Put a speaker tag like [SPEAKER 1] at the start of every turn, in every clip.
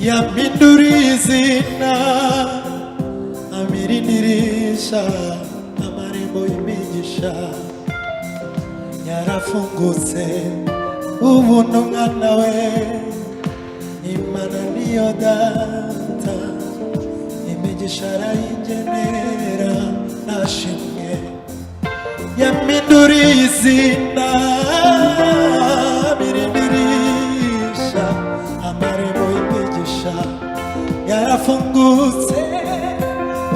[SPEAKER 1] yampindurizina amirinirisha amarembo y'imigisha yarafungutse ubu n'umwana we Imana niyo data imigisha arayingenera nashimwe yampindurizina amirinirisha amarembo y'imigisha yarafungutse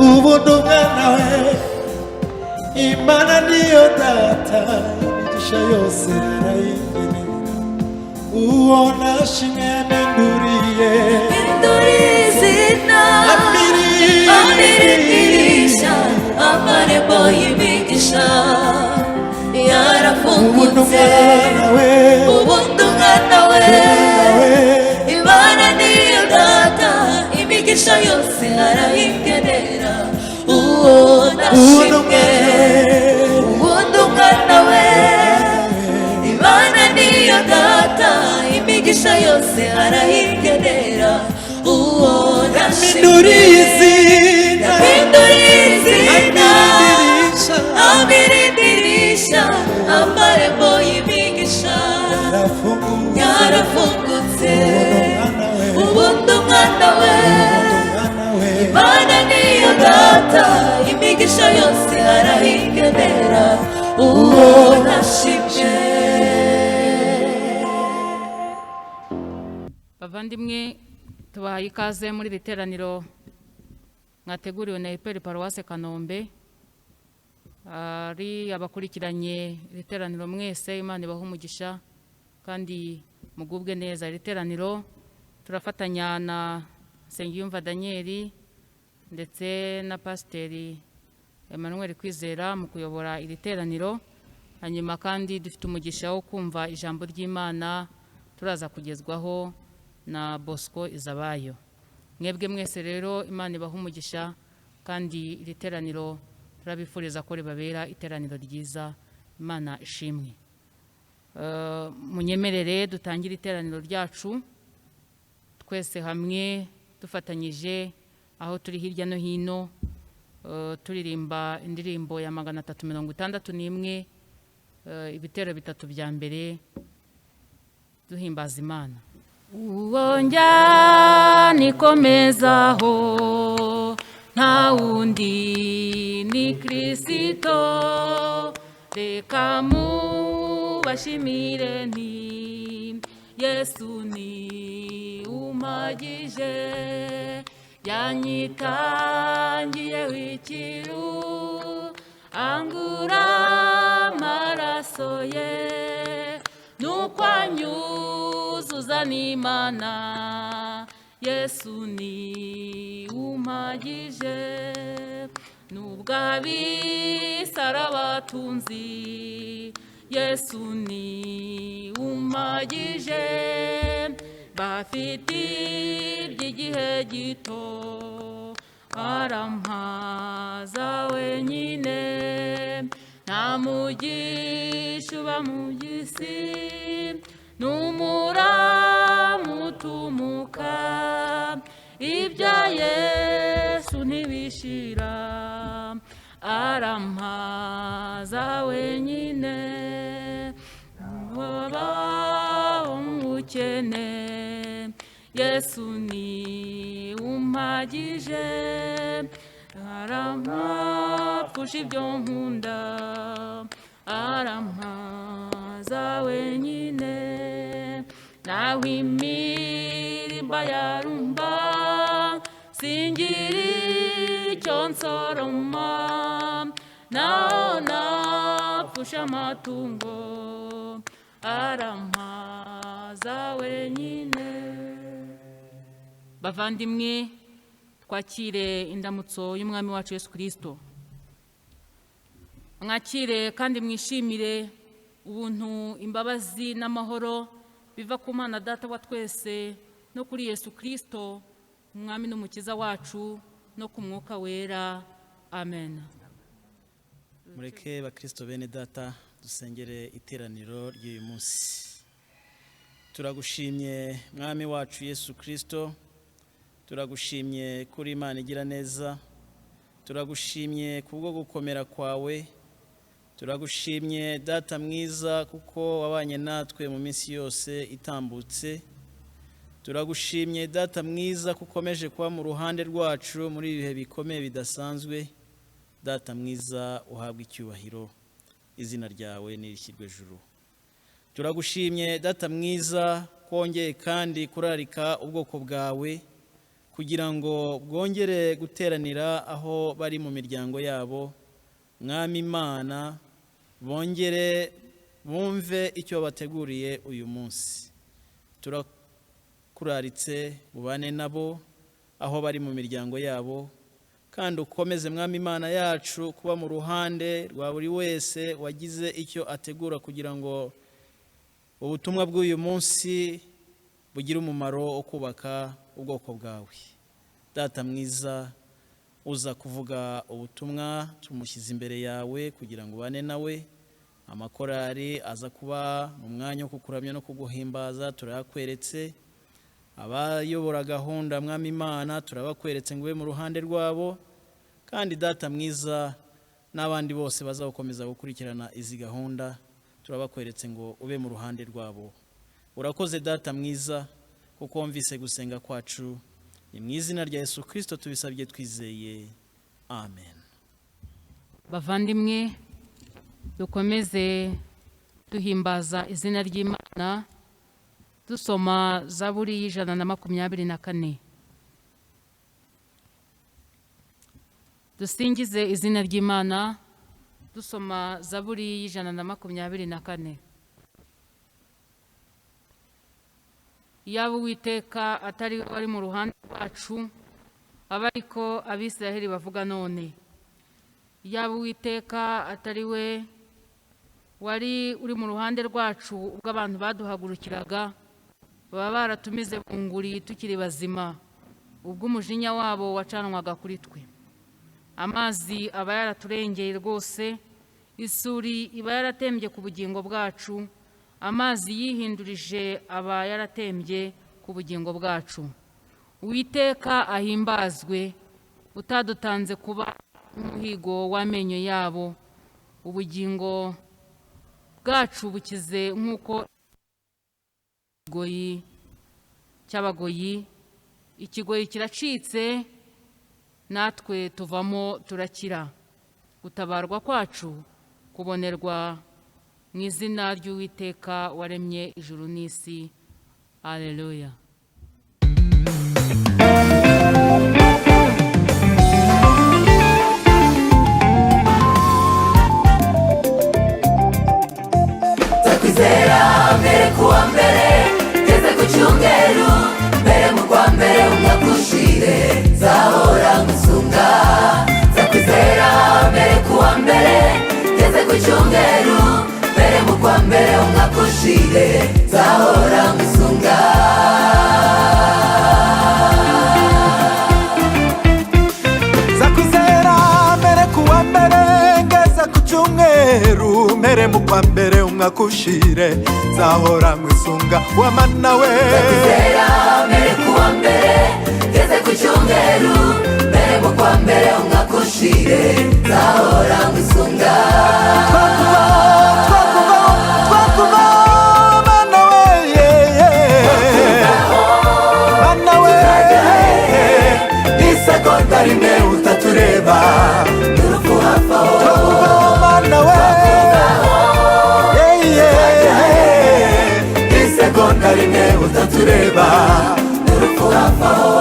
[SPEAKER 1] ubu n'umwana we Imana niyo data imigisha yose arayingenera uwo nashimwe yampindurizina
[SPEAKER 2] amiririsha amarembo y'imigisha yarafungutse ubundi umwana we Imana niyo data imigisha yose arayingenera uwo nashimwe ubundi umwana we Imana niyo data imigisha yose arayingenera uwo nashimwe amiririsha amarembo y'imigisha yarafungutse ubundi umwana we Imana niyo data imigisha yose arayingenera uwo nashimye.
[SPEAKER 3] Bavandimwe tubahaye ikaze muri iri teraniro mwateguriwe na EPR Kanombe. Ari abakurikiranye iri teraniro mwese Imana ibahe umugisha kandi mugubwe neza. Iri teraniro turafatanya na Nsengiyumva Daniel ndetse na Pasiteri Emmanuel Kwizera mu kuyobora iri teraniro. Hanyuma kandi dufite umugisha wo kumva ijambo ry'Imana turaza kugezwaho na Bosco Izabayo. Mwebwe mwese rero Imana ibahe umugisha kandi iri teraniro turabifuriza ko ribabera iteraniro ryiza. Imana ishimwe. Munyemerere dutangire iteraniro ryacu twese hamwe dufatanyije aho turi hirya no hino turirimba indirimbo ya 361 ibitero bitatu bya mbere duhimbaza Imana. Uwonja nikomezaho nta wundi ni Kristo reka mubashimire nti Yesu ni umagije yanyitangiye w'ikiru angura amaraso ye nuko anyuzuza n'Imana Yesu ni umagije nubwo abisara batunzi Yesu ni umagije bafite iby'igihe gito arampaza wenyine nta mugisha uba mu gisi n'umuramutumuka ibya Yesu ntibishira arampaza wenyine wabaho umukene Yesu ni umagije arampapfusha ibyo nkunda arampaza wenyine naho imirimba yarumba singira icyo nsoroma naho napfusha amatungo arampaza wenyine. Bavandimwe twakire indamutso y'umwami wacu Yesu Kristo. Mwakire kandi mwishimire ubuntu imbabazi n'amahoro biva ku Mana Data wa twese no kuri Yesu Kristo umwami n'umukiza wacu no ku mwuka wera. Amen.
[SPEAKER 4] Mureke bakristo bene data dusengere iteraniro ry'uyu munsi. Turagushimye mwami wacu Yesu Kristo turagushimye kuri Imana igira neza, turagushimye kubwo gukomera kwawe, turagushimye data mwiza kuko wabanye natwe mu minsi yose itambutse, turagushimye data mwiza kuko ukomeje kuba mu ruhande rwacu muri ibihe bikomeye bidasanzwe. Data mwiza uhabwa icyubahiro, izina ryawe nirishyirwe ejuru. Turagushimye data mwiza kongeye kandi kurarika ubwoko bwawe kugira ngo bwongere guteranira aho bari mu miryango yabo. Mwami Imana, bongere bumve icyo bateguriye uyu munsi. Turakuraritse ubane nabo aho bari mu miryango yabo, kandi ukomeze Mwami Imana yacu kuba mu ruhande rwa buri wese wagize icyo ategura kugira ngo ubutumwa bw'uyu munsi bugira umumaro wo kubaka ubwoko bwawe. Data mwiza, uza kuvuga ubutumwa tumushyize imbere yawe kugira ngo ubane nawe. Amakorari aza kuba mu mwanya wo kukuramya no kuguhimbaza turayakweretse. Abayobora gahunda Mwami Imana turabakweretse ngo ube mu ruhande rwabo, kandi data mwiza n'abandi bose bazakomeza gukurikirana izi gahunda turabakweretse ngo ube mu ruhande rwabo. Urakoze data mwiza kuko wumvise gusenga kwacu. Ni mu izina rya Yesu Kristo tubisabye twizeye, amen.
[SPEAKER 3] Bavandimwe, dukomeze duhimbaza izina ry'Imana dusoma Zaburi y'124. Dusingize izina ry'Imana dusoma Zaburi y'124. Yaba Uwiteka atari we wari mu ruhande rwacu, aba ariko Abisiraheli bavuga none. Yaba Uwiteka atari we wari uri mu ruhande rwacu ubwo abantu baduhagurukiraga, baba baratumize bunguri tukiri bazima, ubwo umujinya wabo wacanwaga kuri twe. Amazi aba yaraturengeye rwose, isuri iba yaratembye ku bugingo bwacu, amazi yihindurije aba yaratembye ku bugingo bwacu. Uwiteka ahimbazwe, utadutanze kuba umuhigo w'amenyo yabo. Ubugingo bwacu bukize nk'uko ikigoyi cy'abagoyi, ikigoyi kiracitse natwe tuvamo turakira. Gutabarwa kwacu kubonerwa mu izina ry'Uwiteka waremye ijuru n'isi. Haleluya.
[SPEAKER 2] Takwizera mbere kuwa mbere, ngeze ku cyumweru, mbere mu kwa mbere umwaka ushire, nzahora ngusunga. Takwizera mbere kuwa mbere, ngeze ku cyumweru, mbere mu kwa mbere umwaka ushire, nzahora ngusunga.
[SPEAKER 1] Zakwizera mbere kuwa mbere, ngeze ku cyumweru, mbere mu kwa mbere umwaka ushire, nzahora nkwisunga wa mana we.
[SPEAKER 2] Takwizera mbere kuwa mbere, ngeze ku cyumweru, mbere mu kwa mbere umwaka ushire, nzahora nkwisunga.
[SPEAKER 1] Twakuva mana we, mana we, isegonda rimwe utatureba,
[SPEAKER 2] n'urupfu hafi aho.
[SPEAKER 1] twakuva mana we, isegonda rimwe utatureba,
[SPEAKER 2] n'urupfu hafi aho.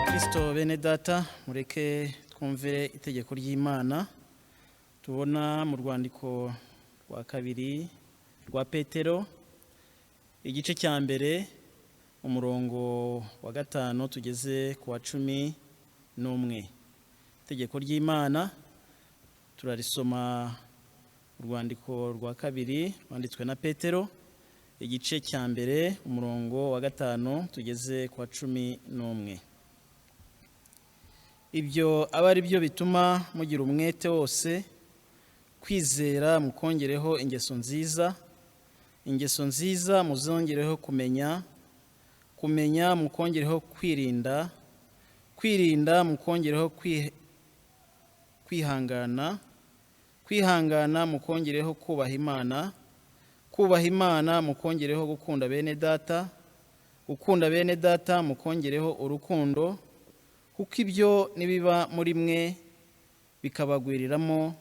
[SPEAKER 4] Kristo bene data, mureke twumvire itegeko ry'Imana tubona mu rwandiko rwa kabiri rwa Petero, igice cya mbere, umurongo wa 5 tugeze ku wa 11. Itegeko ry'Imana turarisoma urwandiko rwa kabiri rwanditswe na Petero, igice cya mbere, umurongo wa 5 tugeze ku wa 11. Ibyo aba ari byo bituma mugira umwete wose, kwizera mukongereho ingeso nziza, ingeso nziza muzongereho kumenya, kumenya mukongereho kwirinda, kwirinda mukongereho kwihangana, kwihangana mukongereho kubaha Imana, kubaha Imana mukongereho gukunda bene data, gukunda bene data mukongereho urukundo, kuko ibyo nibiba muri mwe bikabagwiriramo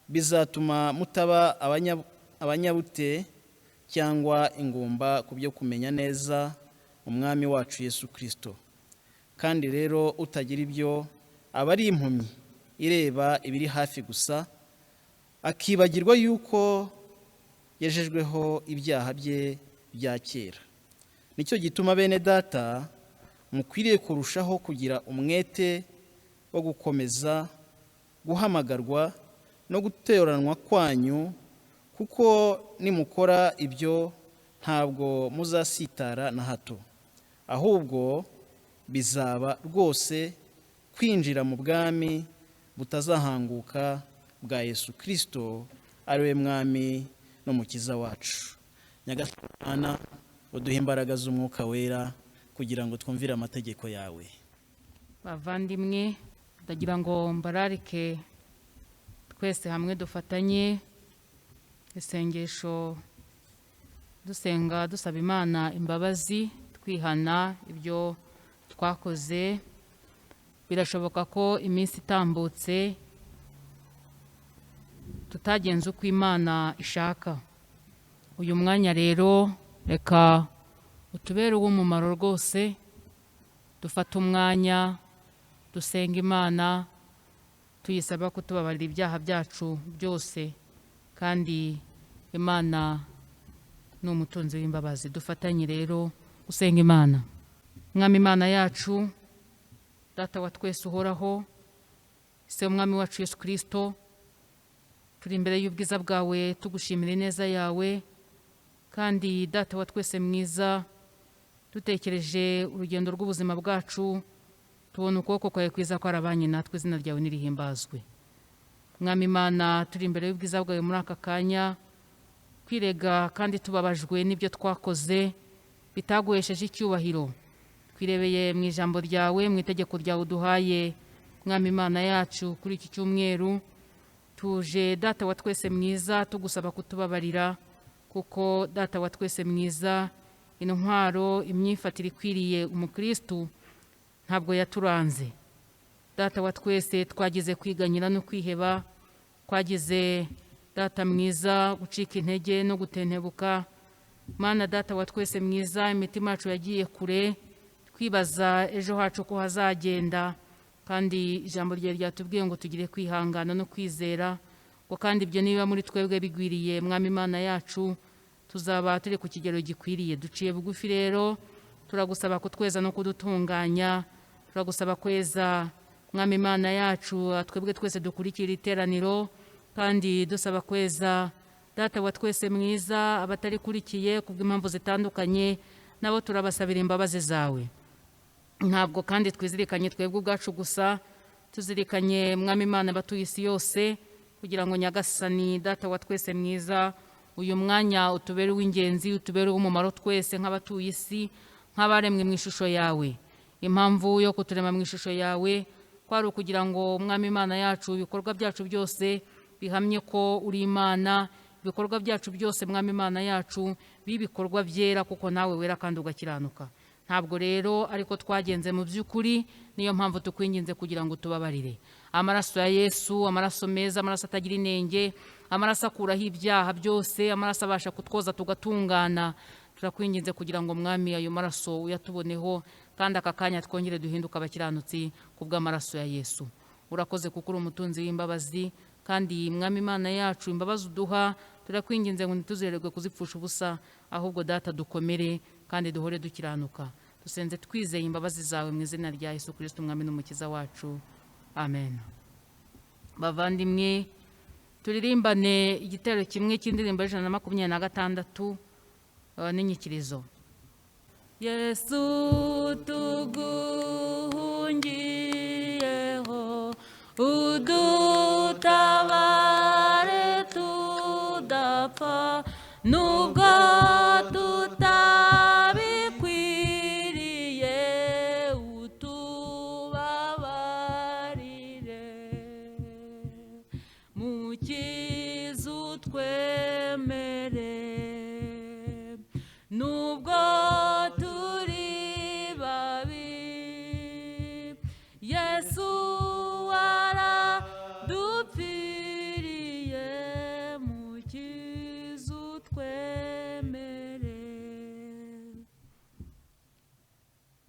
[SPEAKER 4] bizatuma mutaba abanyabute cyangwa ingumba ku byo kumenya neza umwami wacu Yesu Kristo. Kandi rero utagira ibyo aba ari impumyi ireba ibiri hafi gusa, akibagirwa yuko yejejweho ibyaha bye bya kera. Nicyo gituma bene data mukwiriye kurushaho kugira umwete wo gukomeza guhamagarwa no guteranwa kwanyu, kuko nimukora ibyo ntabwo muzasitara na hato, ahubwo bizaba rwose kwinjira mu bwami butazahanguka bwa Yesu Kristo ari we mwami n'umukiza wacu. Nyagasani uduhe imbaraga z'umwuka wera kugira ngo twumvire amategeko yawe.
[SPEAKER 3] Bavandimwe, ndagira ngo mbararike twese hamwe dufatanye isengesho dusenga dusaba Imana imbabazi, twihana ibyo twakoze. Birashoboka ko iminsi itambutse tutagenze uko Imana ishaka. Uyu mwanya rero reka utubere uw'umumaro rwose, dufata umwanya dusenga Imana tuyisaba kutubabarira ibyaha byacu byose, kandi Imana ni umutunzi w'imbabazi. Dufatanye rero gusenga Imana. Mwami Imana yacu, Data wa twese uhoraho, se umwami wacu Yesu Kristo, turi imbere y'ubwiza bwawe tugushimira ineza yawe, kandi Data wa twese mwiza, dutekereje urugendo rw'ubuzima bwacu, tubona ukuboko kwawe kwiza ko arabanye natwe, izina ryawe nirihimbazwe. Mwami Imana, turi imbere y'ubwiza bwawe muri aka kanya, kwirega kandi tubabajwe n'ibyo twakoze bitaguhesheje icyubahiro. Twirebeye mu ijambo ryawe, mu itegeko ryawe uduhaye, Mwami Imana yacu, kuri iki cyumweru tuje Data wa twese mwiza tugusaba kutubabarira, kuko Data wa twese mwiza, intwaro imyifatire ikwiriye umukristo ntabwo yaturanze. Data wa twese twagize kwiganyira no kwiheba, twagize Data mwiza gucika intege no gutentebuka. Mana Data wa twese mwiza, imitima yacu yagiye kure, twibaza ejo hacu ko hazagenda, kandi ijambo ryawe ryatubwiye ngo tugire kwihangana no kwizera, ngo kandi ibyo niba muri twebwe bigwiriye, Mwami Imana yacu, tuzaba turi ku kigero gikwiriye. Duciye bugufi rero, turagusaba kutweza no kudutunganya, turagusaba kweza Mwami Imana yacu twebwe twese dukurikira iteraniro, kandi dusaba kweza Data wa twese mwiza abatari kurikiye kubw'impamvu zitandukanye, nabo turabasabira imbabazi zawe. Ntabwo kandi twizirikanye twebwe ubwacu gusa, tuzirikanye Mwami Imana abatuye isi yose, kugira ngo Nyagasani Data wa twese mwiza, uyu mwanya utubere w'ingenzi, utubere w'umumaro twese nk'abatuye isi, nk'abaremwe mu ishusho yawe. Impamvu yo kuturema mu ishusho yawe kwari ukugira ngo Mwami Imana yacu ibikorwa byacu byose bihamye ko uri Imana, ibikorwa byacu byose Mwami Imana yacu bibikorwa byera, kuko nawe wera kandi ugakiranuka. Ntabwo rero ariko twagenze mu by'ukuri, niyo mpamvu tukwinginze kugira ngo tubabarire. Amaraso ya Yesu, amaraso meza, amaraso atagira inenge, amaraso akuraho ibyaha byose, amaraso abasha kutwoza tugatungana. Turakwinginze kugira ngo Mwami ayo maraso uyatuboneho, kandi aka kanya twongere duhinduka abakiranutsi kubw'amaraso ya Yesu. Urakoze kuko uri umutunzi w'imbabazi, kandi Mwami Imana yacu, imbabazi uduha turakwinginze ngo ntituzererwe kuzipfusha ubusa, ahubwo Data dukomere kandi duhore dukiranuka. Dusenze twizeye imbabazi zawe mu izina rya Yesu Kristo umwami n'umukiza wacu. Amen. Bavandimwe, turirimbane igitero kimwe cy'indirimbo 126 n'inyikirizo. Yesu tuguhungiyeho, udutabare tudapfa, nubwo tutabikwiriye.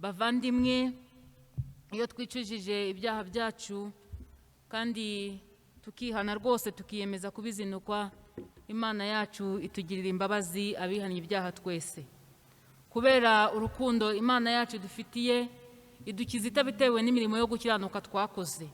[SPEAKER 3] bavandimwe, iyo twicujije ibyaha byacu kandi tukihana rwose tukiyemeza kubizinukwa, Imana yacu itugirira imbabazi abihannye ibyaha twese. Kubera urukundo Imana yacu dufitiye, idukiza itabitewe n'imirimo yo gukiranuka twakoze,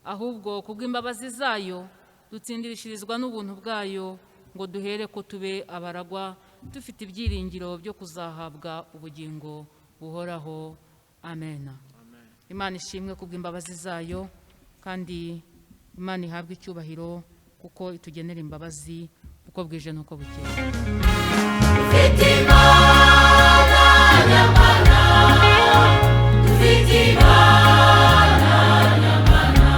[SPEAKER 3] ahubwo kubw'imbabazi zayo dutsindirishirizwa n'ubuntu bwayo, ngo duhere ko tube abaragwa dufite ibyiringiro byo kuzahabwa ubugingo buhoraho. Amen. Imana ishimwe kubw'imbabazi zayo, kandi Imana ihabwe icyubahiro kuko itugenera imbabazi uko bwije n'uko bukeye.
[SPEAKER 2] Dufite Imana nyamana, dufite Imana nyamana,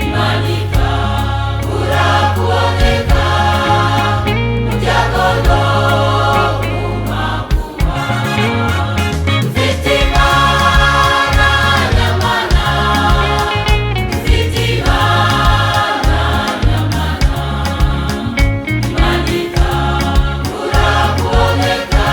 [SPEAKER 2] Imana itabura kuboneka mu byago no mu makuba. Dufite Imana nyamana, dufite Imana nyamana, Imana itabura kuboneka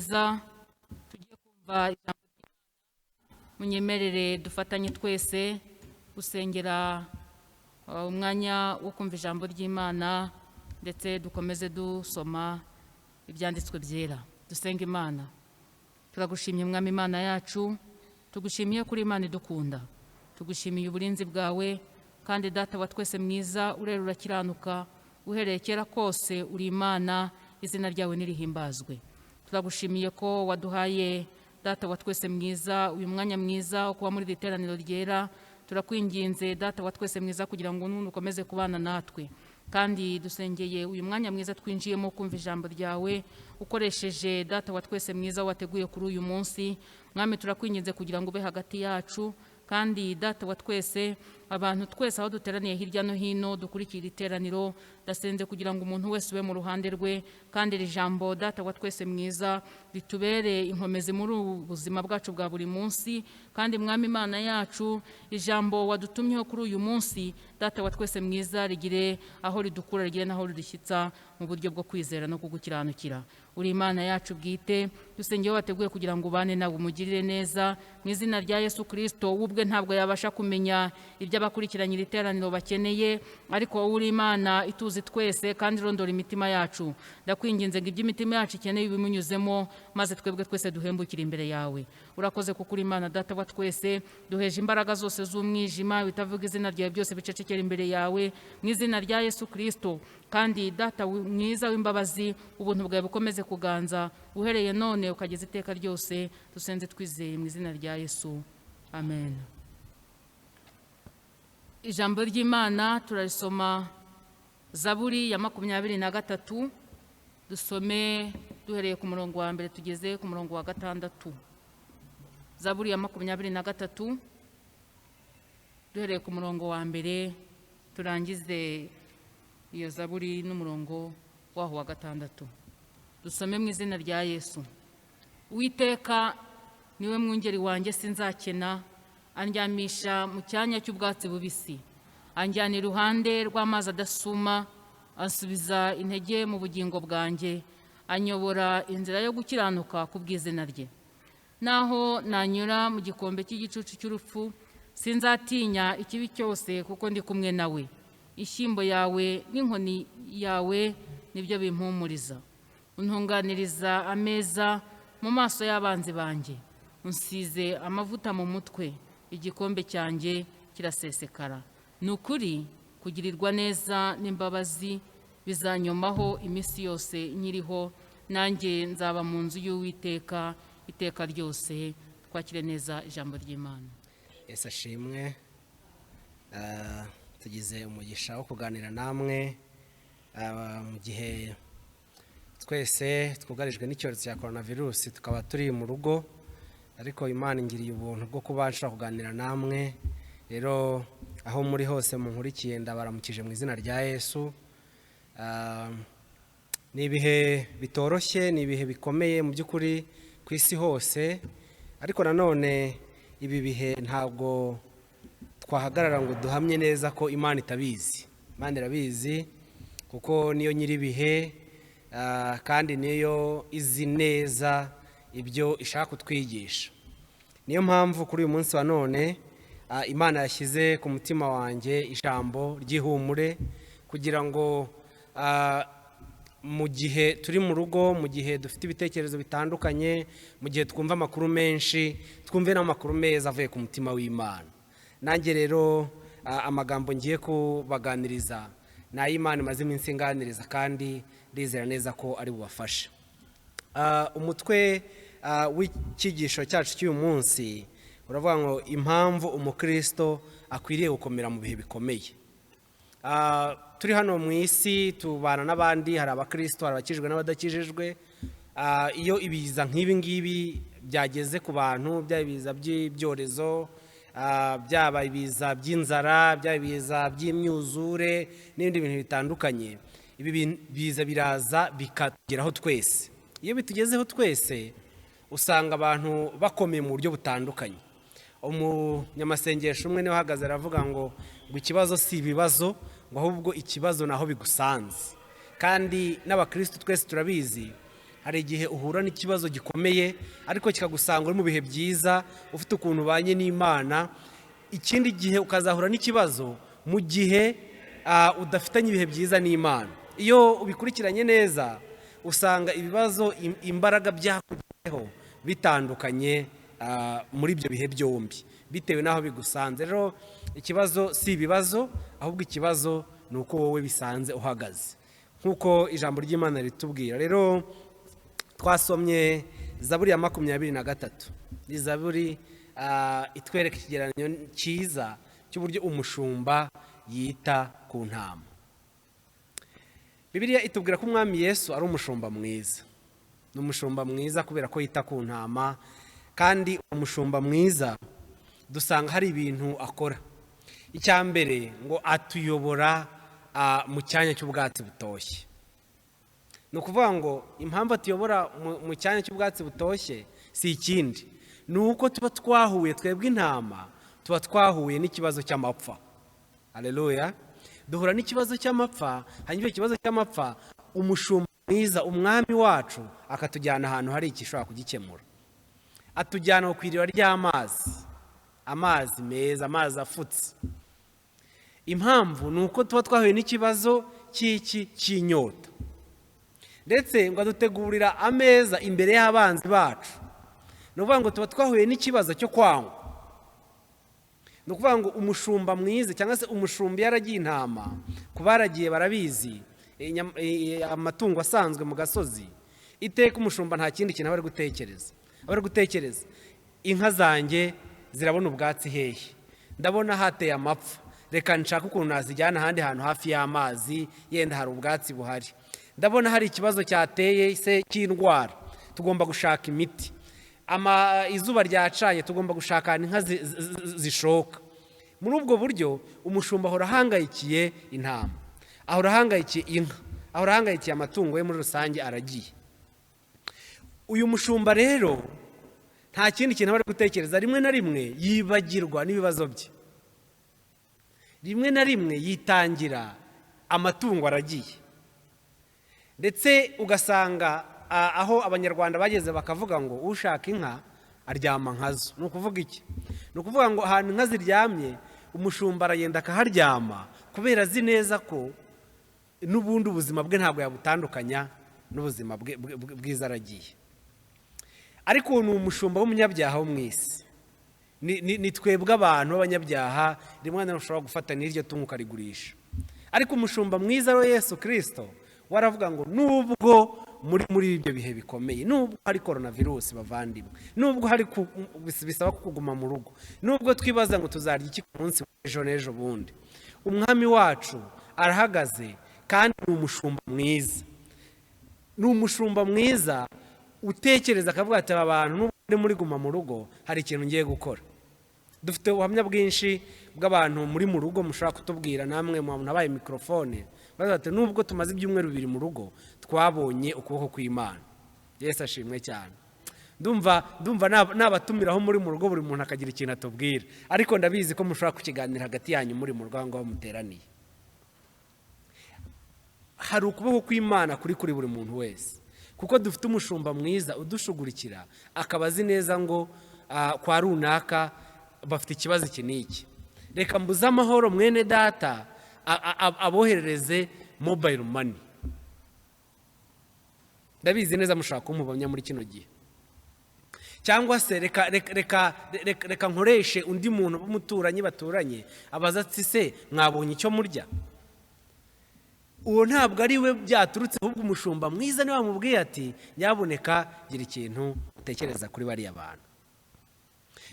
[SPEAKER 3] mwiza tugiye kumva ijambo ry'Imana, munyemerere dufatanye twese gusengera umwanya wo kumva ijambo ry'Imana ndetse dukomeze dusoma ibyanditswe byera. Dusenga Imana. Turagushimye Mwami Imana yacu, tugushimiye kuri Imana idukunda, tugushimiye uburinzi bwawe, kandi Data wa twese mwiza urera urakiranuka, uhereye kera kose uri Imana, izina ryawe nirihimbazwe. Turagushimiye ko waduhaye Data wa twese mwiza uyu mwanya mwiza wo kuba muri iri teraniro ryera. Turakwinginze Data wa twese mwiza kugira ngo ukomeze kubana natwe, kandi dusengeye uyu mwanya mwiza twinjiyemo kumva ijambo ryawe ukoresheje Data wa twese mwiza wateguye kuri uyu munsi. Mwami, turakwinginze kugira ngo ube hagati yacu, kandi Data wa twese, abantu twese aho duteraniye hirya no hino dukurikira iteraniro, ndasenze kugira ngo umuntu wese ube mu ruhande rwe, kandi iri jambo Data wa twese mwiza ritubere inkomezi muri ubuzima bwacu bwa buri munsi. Kandi Mwami Imana yacu, ijambo wadutumyeho kuri uyu munsi Data wa twese mwiza rigire aho ridukura, rigire naho ridushyitsa mu buryo bwo kwizera no kugukiranukira. Uri Imana yacu bwite, dusengeye wateguye kugira ngo ubane nawe umugirire neza, mu izina rya Yesu Kristo. Ubwe ntabwo yabasha kumenya ibyo abakurikiranye iri teraniro bakeneye, ariko wowe uri Imana ituzi twese kandi irondora imitima yacu. Ndakwinginze ngo ibyo imitima yacu ikeneye bimunyuzemo, maze twebwe twese duhembukire imbere yawe. Urakoze kuko uri Imana Data wa twese, duheje imbaraga zose z'umwijima bitavuga izina ryawe byose bicecekera imbere yawe, mu izina rya Yesu Kristo. Kandi Data mwiza w'imbabazi, ubuntu bwawe bukomeze kuganza uhereye none ukageza iteka ryose. Dusenze twizeye mu izina rya Yesu, amen. Ijambo ry'Imana turarisoma Zaburi ya 23, dusome duhereye ku murongo wa mbere tugeze ku murongo wa 6. Zaburi ya 23 duhereye ku murongo wa mbere turangize iyo zaburi n'umurongo waho wa 6. Dusome mu izina rya Yesu. Uwiteka niwe mwungeri wanjye sinzakena, andyamisha mu cyanya cy'ubwatsi bubisi, anjyana iruhande rw'amazi adasuma, ansubiza intege mu bugingo bwanjye, anyobora inzira yo gukiranuka ku bw'izina rye. Naho nanyura mu gikombe cy'igicucu cy'urupfu, sinzatinya ikibi cyose kuko ndi kumwe nawe. Ishyimbo yawe n'inkoni yawe nibyo bimpumuriza. Untunganiriza ameza mu maso y'abanzi banjye, unsize amavuta mu mutwe, igikombe cyanjye kirasesekara. Ni ukuri kugirirwa neza n'imbabazi bizanyomaho iminsi yose nkiriho, nanjye nzaba mu nzu y'Uwiteka iteka ryose. Twakire neza ijambo ry'Imana.
[SPEAKER 5] Yesu ashimwe. Tugize umugisha wo kuganira namwe mu gihe twese twugarijwe n'icyorezo cya coronavirus, tukaba turi mu rugo, ariko Imana ingiriye ubuntu bwo kuba nshobora kuganira namwe. Rero aho muri hose munkurikiye ndabaramukije mu izina rya Yesu. Ni ibihe bitoroshye, ni ibihe bikomeye mu by'ukuri ku isi hose, ariko nanone ibi bihe ntabwo twahagarara ngo duhamye neza ko Imana itabizi. Imana irabizi kuko niyo nyiri ibihe, kandi niyo izi neza ibyo ishaka kutwigisha. Niyo mpamvu kuri uyu munsi wa none Imana yashyize ku mutima wanjye ijambo ry'ihumure, kugira ngo mu gihe turi mu rugo, mu gihe dufite ibitekerezo bitandukanye, mu gihe twumva amakuru menshi, twumve n'amakuru meza avuye ku mutima w'Imana. Nanjye rero amagambo ngiye kubaganiriza ni ay'Imana imaze iminsi inganiriza, kandi ndizera neza ko ari bubafashe. Umutwe w'icyigisho cyacu cy'uyu munsi uravuga ngo impamvu umukristo akwiriye gukomera mu bihe bikomeye. Turi hano mu isi tubana n'abandi, hari abakristo, hari abakijijwe n'abadakijijwe. Iyo ibiza nk'ibi ngibi byageze ku bantu, byaba ibiza by'ibyorezo, byaba ibiza by'inzara, byaba ibiza by'imyuzure n'ibindi bintu bitandukanye, ibi biza biraza bikatugeraho twese. Iyo bitugezeho twese usanga abantu bakomeye mu buryo butandukanye. Umunyamasengesho umwe niwe uhagaze aravuga ngo ikibazo si ibibazo, ngo ahubwo ikibazo naho bigusanze. Kandi n'abakristo twese turabizi hari igihe uhura n'ikibazo gikomeye ariko kikagusanga uri mu bihe byiza ufite ukuntu ubanye n'Imana. Ikindi gihe ukazahura n'ikibazo mu gihe udafitanye ibihe byiza n'Imana. Iyo ubikurikiranye neza usanga ibibazo imbaraga byakugezeho bitandukanye muri ibyo bihe byombi bitewe n'aho bigusanze. Rero ikibazo si ibibazo, ahubwo ikibazo ni uko wowe bisanze uhagaze, nk'uko ijambo ry'Imana ritubwira. Rero twasomye Zaburi ya 23. Ni Zaburi itwereka ikigereranyo cyiza cy'uburyo umushumba yita ku ntama. Bibiliya itubwira ko umwami Yesu ari umushumba mwiza. Ni umushumba mwiza kubera ko yita ku ntama, kandi umushumba mwiza dusanga hari ibintu akora. Icya mbere ngo atuyobora mu cyanya cy'ubwatsi butoshye. Ni ukuvuga ngo impamvu atuyobora mu cyanya cy'ubwatsi butoshye si ikindi, ni uko tuba twahuye, twebwe intama tuba twahuye n'ikibazo cy'amapfa. Haleluya! Duhura n'ikibazo cy'amapfa, hanyuma ikibazo cy'amapfa umushumba mwiza, umwami wacu, akatujyana ahantu hari igishobora kugikemura. Atujyana ku iriba ry'amazi, amazi meza, amazi afutse. Impamvu ni uko tuba twahuye n'ikibazo cy'inyota, ndetse ngo adutegurira ameza imbere y'abanzi bacu. Ni ukuvuga ngo tuba twahuye n'ikibazo cyo kwangwa. Ni ukuvuga ngo umushumba mwiza cyangwa se umushumba yaragiye intama, ku baragiye barabizi, amatungo asanzwe mu gasozi, iteka umushumba nta kindi kintu aba ari gutekereza. Aba ari gutekereza, inka zanjye zirabona ubwatsi hehe, ndabona hateye amapfa, reka nshaka ukuntu nazijyana ahandi hantu hafi y'amazi, yenda hari ubwatsi buhari. Ndabona hari ikibazo cyateye se cy'indwara, tugomba gushaka imiti. Izuba ryacanye, tugomba gushaka inka zishoka. Muri ubwo buryo umushumba ahora ahangayikiye intama, ahora ahangayikiye inka, ahora ahangayikiye amatungo ye muri rusange aragiye. Uyu mushumba rero nta kindi kintu aba ari gutekereza. Rimwe na rimwe yibagirwa n'ibibazo bye, rimwe na rimwe yitangira amatungo aragiye. Ndetse ugasanga aho abanyarwanda bageze bakavuga ngo ushaka inka aryama nkazo. Ni ukuvuga iki? Ni ukuvuga ngo ahantu inka ziryamye umushumba aragenda akaharyama, kubera azi neza ko n'ubundi ubuzima bwe ntabwo yabutandukanya n'ubuzima bwiza aragiye. Ariko ni umushumba w'umunyabyaha wo mu isi. Ni twebwe abantu b'abanyabyaha rimwe na rimwe ushobora gufata n'iryo tungo ukarigurisha. Ariko umushumba mwiza wa Yesu Kristo waravuga ngo nubwo muri ibyo bihe bikomeye, nubwo hari coronavirus bavandimwe, nubwo hari bisaba kuguma mu rugo, nubwo twibaza ngo tuzarya iki ku munsi w'ejo n'ejo bundi, umwami wacu arahagaze kandi ni umushumba mwiza. Ni umushumba mwiza utekereza akavuga ati aba bantu nubwo muri guma mu rugo hari ikintu ngiye gukora. Dufite ubuhamya bwinshi bw'abantu muri mu rugo mushobora kutubwira namwe mu muntu abaye mikrofone, bati nubwo tumaze ibyumweru 2 mu rugo twabonye ukuboko kw'Imana. Yesu ashimwe cyane. Ndumva nabatumiraho muri mu rugo buri muntu akagira ikintu atubwira, ariko ndabizi ko mushobora kukiganira hagati yanyu muri mu rugo ngo muteraniye. Hari ukuboko kw'Imana kuri buri muntu wese, kuko dufite umushumba mwiza udushugurikira, akaba azi neza ngo kwa runaka bafite ikibazo iki n'iki, reka mbuze amahoro mwene data aboherereze mobile money. Ndabizi neza mushaka kumubamya muri kino gihe. Cyangwa se reka nkoreshe undi muntu b'umuturanyi baturanye, abaza ati se mwabonye icyo murya. Uwo ntabwo ari we byaturutse, ahubwo umushumba mwiza niwe wamubwiye ati nyaboneka gira ikintu utekereza kuri bariya bantu.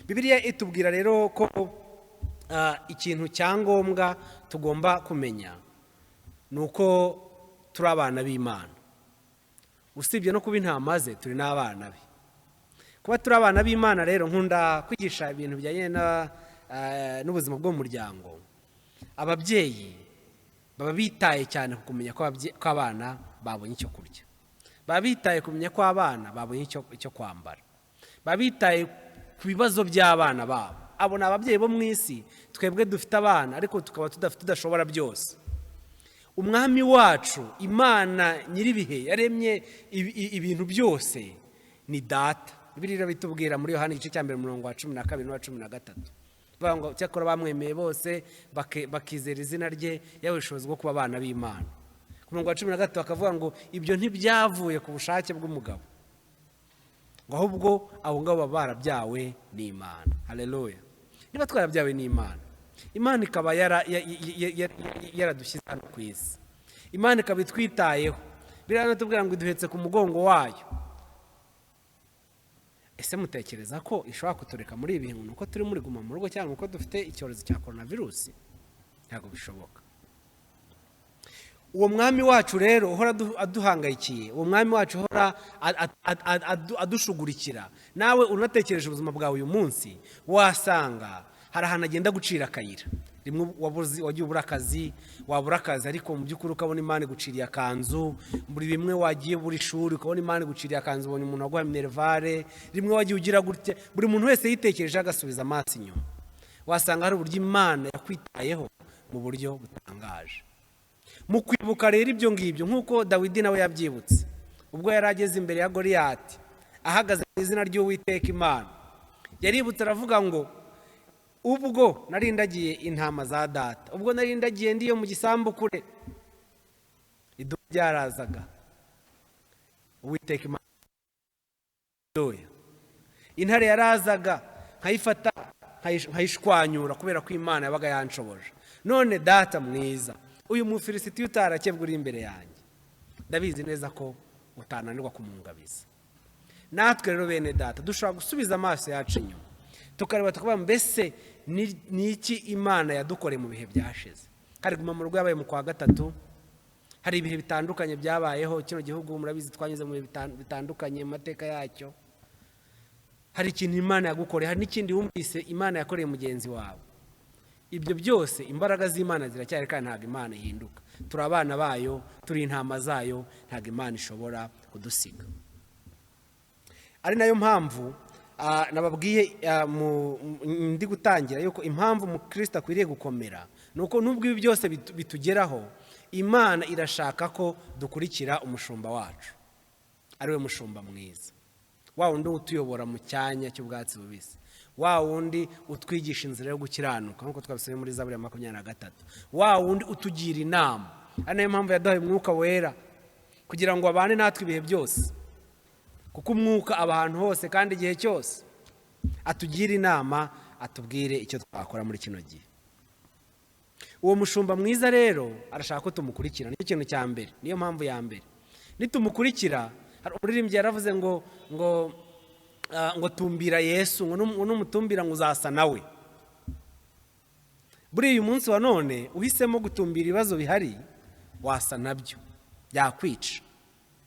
[SPEAKER 5] Bibiliya itubwira rero ko ikintu cyangombwa tugomba kumenya ni uko turi abana b'Imana. Usibye no kuba intama ze, turi n'abana be. Kuba turi abana b'Imana rero, nkunda kwigisha ibintu bijyanye n'ubuzima bw'umuryango. Ababyeyi baba bitaye cyane ku kumenya ko abana babonye icyo kurya, baba bitaye kumenya ko abana babonye icyo kwambara, baba bitaye ku bibazo by'abana babo. Abo ni ababyeyi bo mu isi, twebwe dufite abana ariko tukaba tudashobora byose. umwami wacu Imana nyiribihe yaremye ibintu byose ni data. Bibiliya bitubwira muri Yohana igice cya 1 umurongo wa 12 n'uwa 13 bavuga ngo cyakora bamwemeye bose bakizera izina rye yawe ubushobozi bwo kuba abana b'Imana. Ku murongo wa 13 bakavuga ngo ibyo ntibyavuye ku bushake bw'umugabo, ngo ahubwo abo ngabo barabyawe n'Imana. Haleluya. Niba twarabyawe n'Imana, Imana ikaba yaradushyize hano ku isi, Imana ikaba itwitayeho, biranatubwira ngo iduhetse ku mugongo wayo. Ese mutekereza ko ishobora kutureka muri ibi bintu uko turi muri guma mu rugo cyangwa uko dufite icyorezo cya coronavirus? Ntabwo bishoboka. Uwo mwami wacu rero uhora aduhangayikiye, uwo mwami wacu uhora adushugurikira, nawe unatekereje ubuzima bwawe uyu munsi wasanga hari ahantu agenda gucira akayira. Rimwe wagiye ubura akazi, wabura akazi ariko mu by'ukuri ukabona Imana iguciriye akanzu. Muri bimwe wagiye buri shuri ukabona Imana iguciriye akanzu, ubonye umuntu waguha minervare. Rimwe wagiye ugira gutya, buri muntu wese yitekereje agasubiza amaso inyuma. Wasanga hari uburyo Imana yakwitayeho mu buryo butangaje. Mu kwibuka rero ibyo ngibyo, nk'uko Dawidi nawe yabyibutse ubwo yari ageze imbere ya Goliyati ahagaze mu izina ry'Uwiteka Imana, yaributse aravuga ngo ubwo narindagiye intama za data, ubwo narindagiye ndiyo mu gisambu kure, idubu ryarazaga, Uwiteka Imana intare yarazaga nkayifata nkayishwanyura kubera ko Imana yabaga yanshoboje. None data mwiza, uyu mufilisiti utarakebwa uri imbere yanjye, ndabizi neza ko utananirwa kumungabiza. Natwe rero bene data dushobora gusubiza amaso yacu inyuma tukareba tukavuga mbese ni iki Imana yadukoreye mu bihe byashize. Hari guma mu rugo yabaye mu kwa gatatu, hari ibihe bitandukanye byabayeho kino gihugu, murabizi twanyuze mu bihe bitandukanye mu mateka yacyo. Hari ikintu Imana yagukoreye, hari n'ikindi wumvise Imana yakoreye mugenzi wawe. Ibyo byose imbaraga z'Imana ziracyari kandi ntabwo Imana ihinduka. Turi abana bayo, turi intama zayo, ntabwo Imana ishobora kudusiga. Ari nayo mpamvu nababwiye ndi gutangira yuko impamvu umukristo akwiriye gukomera nuko nubwo ibi byose bitugeraho, Imana irashaka ko dukurikira umushumba wacu, ari we mushumba mwiza, wa wundi utuyobora mu cyanya cy'ubwatsi bubisi, wa wundi utwigisha inzira yo gukiranuka nk'uko twabisomye muri Zaburi ya 23, wa wundi utugira inama. Ari nayo mpamvu yaduhaye umwuka wera kugira ngo abane natwe ibihe byose, kuko umwuka aba ahantu hose kandi igihe cyose atugira inama, atubwire icyo twakora muri kino gihe. Uwo mushumba mwiza rero arashaka ko tumukurikira, nicyo kintu cya mbere, niyo mpamvu ya mbere. Nitumukurikira, hari umuririmbyi yaravuze ngo tumbira Yesu, ngo numutumbira ngo uzasa nawe. Buri uyu munsi wa none uhisemo gutumbira ibibazo bihari, wasa nabyo, byakwica.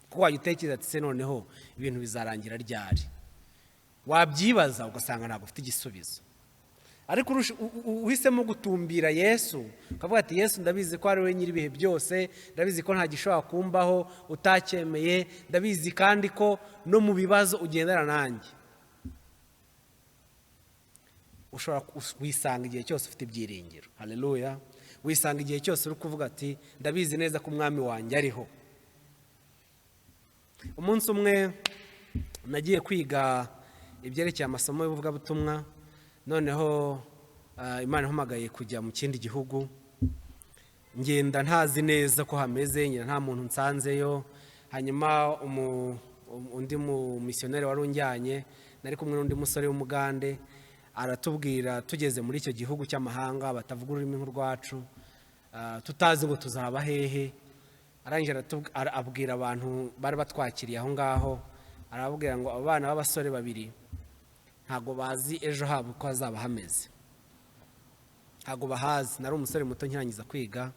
[SPEAKER 5] Kuko wayitekereza ati se noneho ibintu bizarangira ryari, wabyibaza ugasanga ntabwo ufite igisubizo. Ariko uhisemo gutumbira Yesu, ukavuga ati Yesu ndabizi ko ari we nyiri ibihe byose, ndabizi ko nta gishobora kumbaho utacyemeye, ndabizi kandi ko no mu bibazo ugendana nanjye. Ushobora wisanga igihe cyose ufite ibyiringiro. Haleluya. Wisanga igihe cyose uri kuvuga ati ndabizi neza ko umwami wanjye ariho. Umunsi umwe nagiye kwiga ibyerekeye amasomo y'ubuvugabutumwa, noneho Imana ihamagaye kujya mu kindi gihugu, ngenda ntazi neza ko hameze, nyina nta muntu nsanzeyo. Hanyuma undi mu missionnaire wari unjyanye, nari kumwe n'undi musore w'umugande, aratubwira tugeze muri icyo gihugu cy'amahanga batavuga ururimi nk'urwacu, tutazi ngo tuzaba hehe. Arangije abwira abantu bari batwakiriye aho ngaho, arababwira ngo abana b'abasore babiri ntago bazi ejo habo ko hazaba hameze, ntago bahazi. Nari umusore muto nkirangiza kwiga.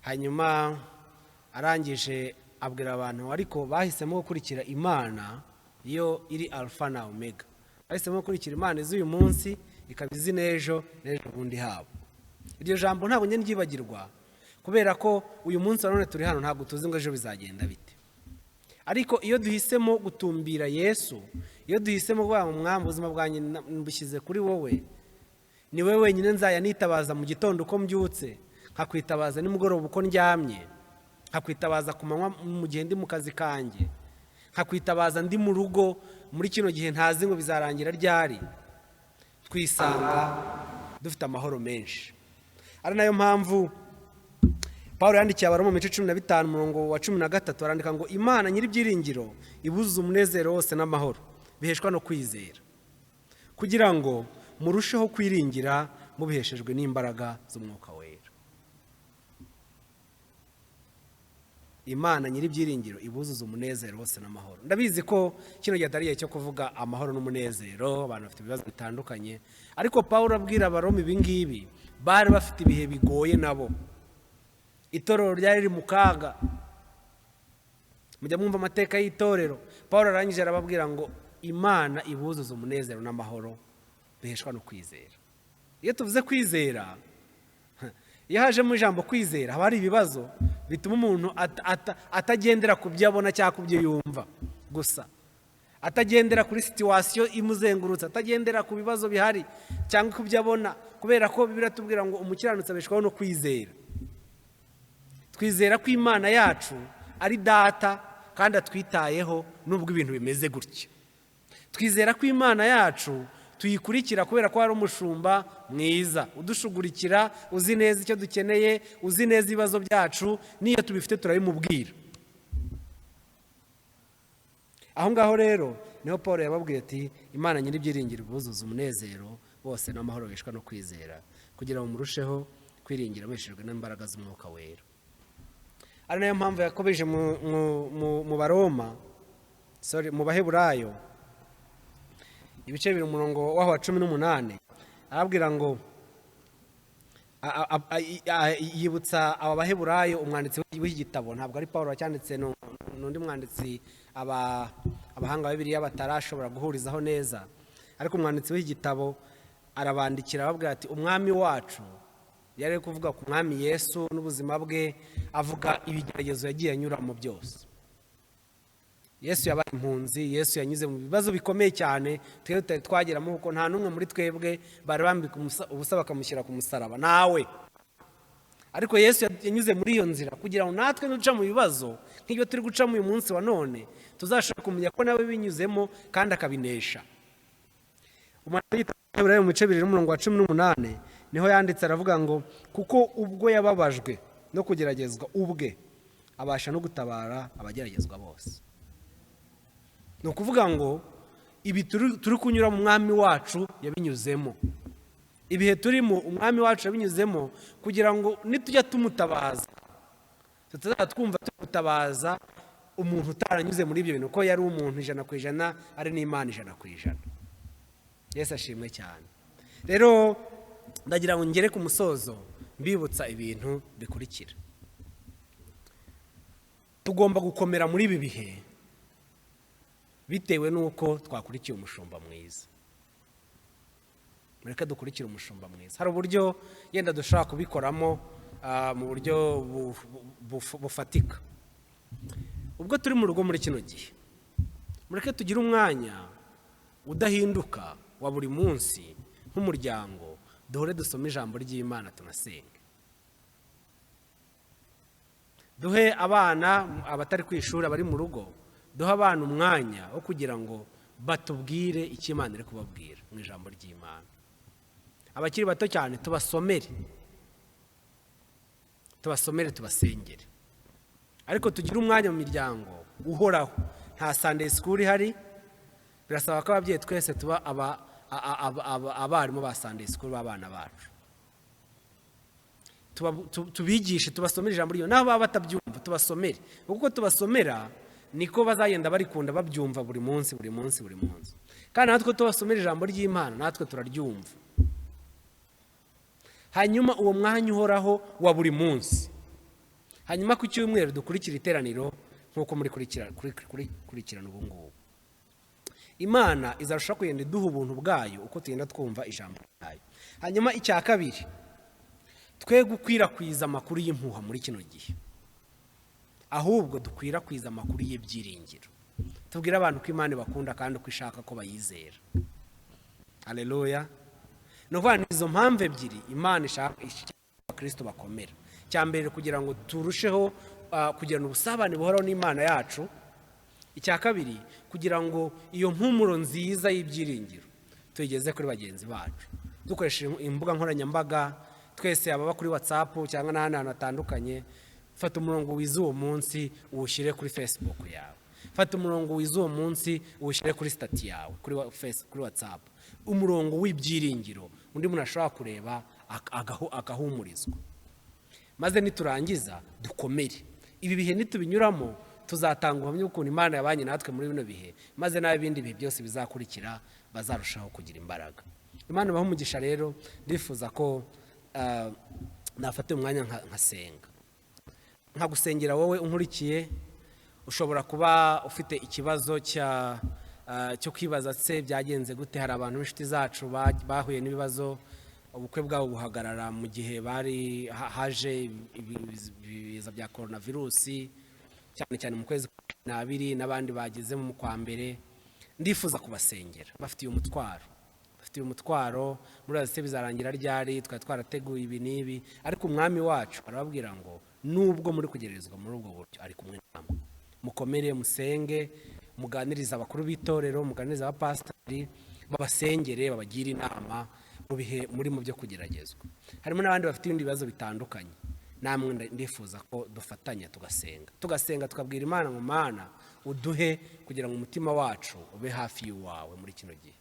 [SPEAKER 5] Hanyuma arangije abwira abantu ariko bahisemo gukurikira Imana iyo iri alfa na omega, bahisemo gukurikira Imana z'uyu munsi ikaba izi n'ejo bundi habo. Iryo jambo ntabwo njye ndyibagirwa, kubera ko uyu munsi none turi hano ntabwo tuzi ngo ejo bizagenda bite. Ariko iyo duhisemo gutumbira Yesu, iyo duhisemo kuvuga ngo mwami ubuzima bwanjye mbushyize kuri wowe, ni wowe wenyine nzaya nitabaza mu gitondo uko mbyutse, nkakwitabaza nimugoroba uko ndyamye, nkakwitabaza ku manywa mu gihe ndi mu kazi kanjye, nkakwitabaza ndi mu rugo muri kino gihe ntazi ngo bizarangira ryari, twisanga dufite amahoro menshi. Ari nayo mpamvu Pawulo yandikiye Abaroma mu 15 umurongo wa 13 arandika ngo Imana nyir'ibyiringiro ibuzuza umunezero wose n'amahoro biheshwa no kwizera, kugira ngo murusheho kwiringira mubiheshejwe n'imbaraga z'umwuka wera. Imana nyir'ibyiringiro ibuzuza umunezero wose n'amahoro. Ndabizi ko kino gihe atari cyo kuvuga amahoro n'umunezero, abantu bafite ibibazo bitandukanye, ariko Pawulo abwira Abaroma ibi ngibi bari bafite ibihe bigoye nabo. Itorero ryari riri mu kaga, mujya mwumva amateka y'itorero. Pawulo arangije arababwira ngo Imana ibuzuza umunezero n'amahoro biheshwa no kwizera. Iyo tuvuze kwizera, iyo haje mu ijambo kwizera haba hari ibibazo bituma umuntu atagendera ku byo abona cyangwa ku byo yumva gusa, atagendera kuri situwasiyo imuzengurutse, atagendera ku bibazo bihari cyangwa ku byo abona, kubera ko Bibiliya tubwira ngo umukiranutsi abeshwaho no kwizera. Twizera ko Imana yacu ari data kandi atwitayeho nubwo ibintu bimeze gutya. Twizera ko Imana yacu tuyikurikira kubera ko ari umushumba mwiza udushugurikira, uzi neza icyo dukeneye, uzi neza ibibazo byacu, niyo tubifite turabimubwira. Aho ngaho rero niho Pawulo yababwiye ati Imana nyir'ibyiringiro ibuzuza umunezero wose n'amahoro biheshwa no kwizera, kugira ngo murusheho kwiringira mweshejwe n'imbaraga z'umwuka wera. Ari nayo mpamvu yakobeje mu Baroma, mu Baheburayo ibice biri umurongo waho wa 18 arabwira ngo yibutsa aba Baheburayo, umwanditsi w'iki gitabo ntabwo ari Pawulo wacyanditse, n'undi mwanditsi abahanga ba Bibiliya batarashobora guhurizaho neza, ariko umwanditsi w'iki gitabo arabandikira ababwira ati umwami wacu yari kuvuga ku mwami Yesu n'ubuzima bwe, avuga ibigeragezo yagiye anyuramo byose. Yesu yabaye impunzi, Yesu yanyuze mu bibazo bikomeye cyane twebwe tutari twageramo, kuko nta n'umwe muri twebwe bari bambika ubusa bakamushyira ku musaraba nawe. Ariko Yesu yanyuze muri iyo nzira kugira ngo natwe duca mu bibazo nk'ibyo turi gucamo uyu munsi wa none tuzashaka kumenya ko nawe binyuzemo kandi akabinesha. Umwanditsi mu bice 2 umurongo wa 18 niho yanditse aravuga ngo kuko ubwo yababajwe no kugeragezwa ubwe abasha no gutabara abageragezwa bose. Ni ukuvuga ngo ibi turi kunyura mu mwami wacu yabinyuzemo, ibihe turimo umwami wacu yabinyuzemo, kugira ngo nitujya tumutabaza tutazaba twumva tumutabaza umuntu utaranyuze muri ibyo bintu, ko yari umuntu 100% ari n'Imana 100%. Yesu ashimwe cyane. Rero ndagira ngo ngere ku musozo mbibutsa ibintu bikurikira. Tugomba gukomera muri ibi bihe bitewe nuko twakurikiye umushumba mwiza. Mureke dukurikire umushumba mwiza. Hari uburyo yenda dushaka kubikoramo mu buryo bufatika. Ubwo turi mu rugo muri kino gihe, mureke tugire umwanya udahinduka wa buri munsi nk'umuryango, duhore dusome ijambo ry'Imana tunasenge. Duhe abana abatari ku ishuri bari mu rugo, duhe abana umwanya wo kugira ngo batubwire icyo Imana iri kubabwira mu ijambo ry'Imana. Abakiri bato cyane tubasomere tubasengere, ariko tugire umwanya mu miryango uhoraho. Nta Sunday school ihari, birasaba ko ababyeyi twese tuba abarimu ba Sunday school b'abana bacu. Tubigishe, tubasomere ijambo ry'Imana, n'abo baba batabyumva tubasomere, kuko tubasomera niko bazagenda barikunda babyumva buri munsi. Kandi natwe tubasomere ijambo ry'Imana natwe turaryumva. Hanyuma uwo mwanya uhoraho wa buri munsi, hanyuma ku cyumweru dukurikira iteraniro nk'uko muri kurikirana ubu ngubu. Imana izarusha kugenda iduha ubuntu bwayo uko tugenda twumva ijambo ryayo. Hanyuma icya kabiri, twe gukwirakwiza amakuru y'impuha muri kino gihe, ahubwo dukwirakwiza amakuru y'ibyiringiro. Tubwire abantu ko Imana ibakunda kandi ko ishaka ko bayizera. Haleluya. No kuvuga izo mpamvu ebyiri Imana ishaka Kristo bakomera. icyambere kugira ngo turusheho kugirana ubusabane buhoraho n'Imana yacu. Icya kabiri kugira ngo iyo mpumuro nziza y'ibyiringiro tuyigeze kuri bagenzi bacu dukoresheje imbuga nkoranyambaga. Twese ababa kuri WhatsApp cyangwa n'ahandi hantu hatandukanye, fata umurongo wiza uwo munsi uwushyire kuri Facebook yawe, fata umurongo wiza uwo munsi uwushyire kuri stati yawe kuri WhatsApp, umurongo w'ibyiringiro undi muntu ashobora kureba agahumurizwa. Maze niturangiza dukomere. Ibi bihe nitubinyuramo tuzatanga ubuhamya bw'ukuntu Imana yabanye natwe muri bino bihe, maze n'ibindi bihe byose bizakurikira bazarushaho kugira imbaraga. Imana ibahe umugisha. Rero ndifuza ko nafata umwanya nkasenga, nkagusengera wowe unkurikiye. Ushobora kuba ufite ikibazo cyo kwibaza se byagenze gute. Hari abantu b'inshuti zacu bahuye n'ibibazo, ubukwe bwabo buhagarara mu gihe bari haje ibiza bya coronavirusi, cyane cyane mu kwezi kwa 12, n'abandi bageze mu kwa mbere. Ndifuza kubasengera. Bafitiye umutwaro muri ase bizarangira ryari, twarateguye ibi n'ibi, ariko umwami wacu arababwira ngo nubwo muri kugerezwa muri ubwo buryo ari kumwe namwe. Mukomere, musenge, muganiriza abakuru b'itorero, muganiriza abapasiteri, babasengere, babagira inama mu bihe muri mu byo kugeragezwa. Harimo n'abandi bafite ibindi bibazo bitandukanye. Namwe ndifuza ko dufatanya tugasenga tukabwira Imana ngo Mana uduhe kugira ngo umutima wacu ube hafi y'uwawe muri kino gihe.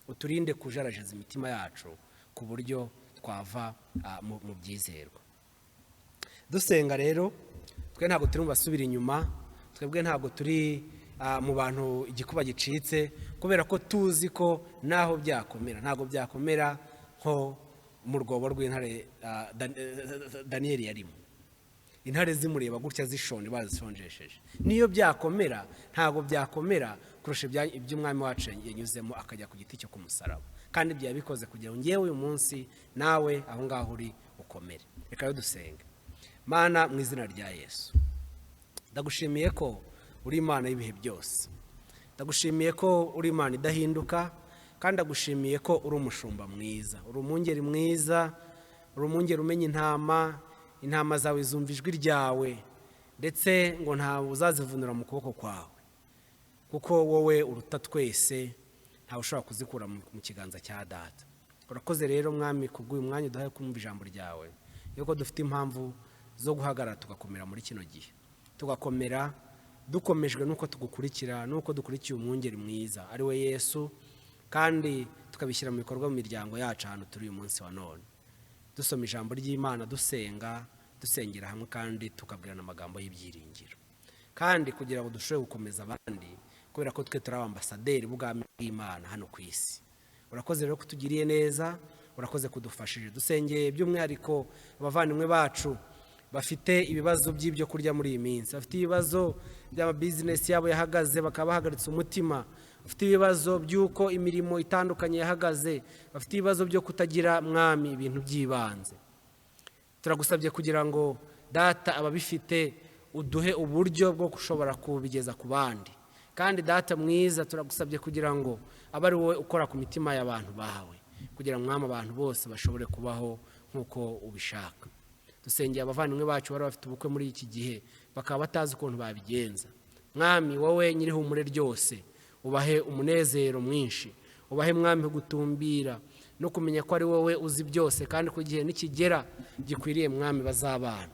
[SPEAKER 5] Uturinde kujarajeza imitima yacu ku buryo twava mu byizerwa. Dusenga rero, twe ntabwo turi mu basubira inyuma, twebwe ntabwo turi mu bantu igikuba gicitse, kubera ko tuzi ko naho byakomera ntabwo byakomera nko mu rwobo rw'intare Daniyeli yarimo. Intare zimureba gutya zishonje, bazishonjesheje. Niyo byakomera ntabwo byakomera kurusha iby'umwami wacu yanyuzemo akajya ku giti cyo ku musaraba, kandi byabikoze kugira ngo ngewe uyu munsi nawe aho ngaho uri ukomere. Reka rero dusenge. Mana, mu izina rya Yesu, ndagushimiye ko uri Imana y'ibihe byose. Ndagushimiye ko uri Imana idahinduka, kandi ndagushimiye ko uri umushumba mwiza, uri umwungeri mwiza, uri umwungeri umenya intama zawe zumva ijwi ryawe, ndetse ngo ntawe uzazivunira mu kuboko kwawe, kuko wowe uruta twese, ntawe ushobora kuzikura mu kiganza cya Data. Urakoze rero Mwami kubw'uyu mwanya uduhaye kumva ijambo ryawe, yuko dufite impamvu zo guhagarara tugakomera muri kino gihe, tugakomera dukomejwe nuko tugukurikira, nuko dukurikiye umwungeri mwiza ari we Yesu, kandi tukabishyira mu bikorwa mu miryango yacu ahantu turi uyu munsi wa none. Dusoma ijambo ry'Imana, dusengera hamwe, kandi tukabwirana amagambo y'ibyiringiro, kandi kugira ngo dushobore gukomeza abandi, kubera ko twe turi ambasaderi b'ubwami bw'Imana hano ku isi. Urakoze rero kutugiriye neza, urakoze kudufashije. Dusengeye by'umwihariko abavandimwe bacu bafite ibibazo by'ibyo kurya muri iyi minsi, bafite ibibazo by'amabizinesi yabo yahagaze bakaba bahagaritse umutima, bafite ibibazo by'uko imirimo itandukanye yahagaze, bafite ibibazo byo kutagira Mwami ibintu by'ibanze. Turagusabye kugira ngo Data ababifite uduhe uburyo bwo gushobora kubigeza ku bandi, kandi Data mwiza turagusabye kugira ngo abe ari wowe ukora ku mitima y'abantu bawe, kugira ngo Mwami abantu bose bashobore kubaho nk'uko ubishaka. Dusengeye abavandimwe bacu bari bafite ubukwe muri iki gihe bakaba batazi ukuntu babigenza. Mwami wowe nyirihumure ryose, ubahe umunezero mwinshi, ubahe Mwami gutumbira no kumenya ko ari wowe uzi byose, kandi ku gihe nikigera gikwiriye Mwami bazabana.